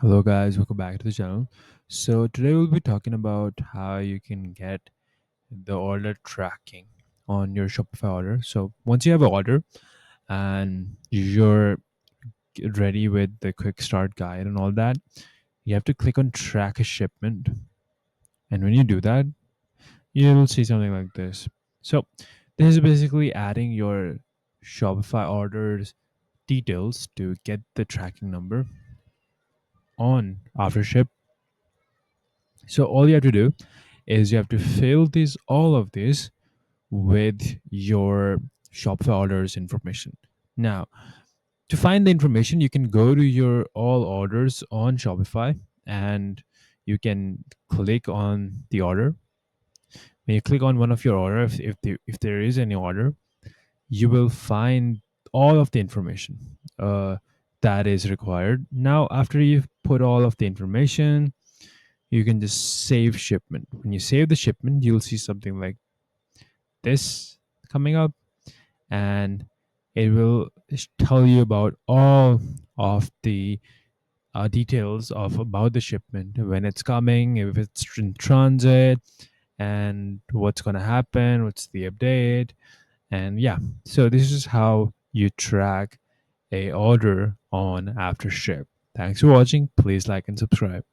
Hello, guys. Welcome back to the channel. So, today we'll be talking about how you can get the order tracking on your Shopify order. So, once you have an order and you're ready with the quick start guide and all that, you have to click on track a shipment. And when you do that, you'll see something like this. So, this is basically adding your Shopify orders details to get the tracking number on AfterShip. So, all you have to do is you have to fill this all of this with your Shopify orders information. Now, to find the information, you can go to your all orders on Shopify and you can click on the order. When you click on one of your order, if there is any order, you will find all of the information that is required. Now, after you've put all of the information, you can just save shipment. When you save the shipment, you'll see something like this coming up, and it will tell you about all of the details of about the shipment, when it's coming, if it's in transit, and what's going to happen, what's the update. And yeah, so this is how you track a order on AfterShip. Thanks for watching. Please like and subscribe.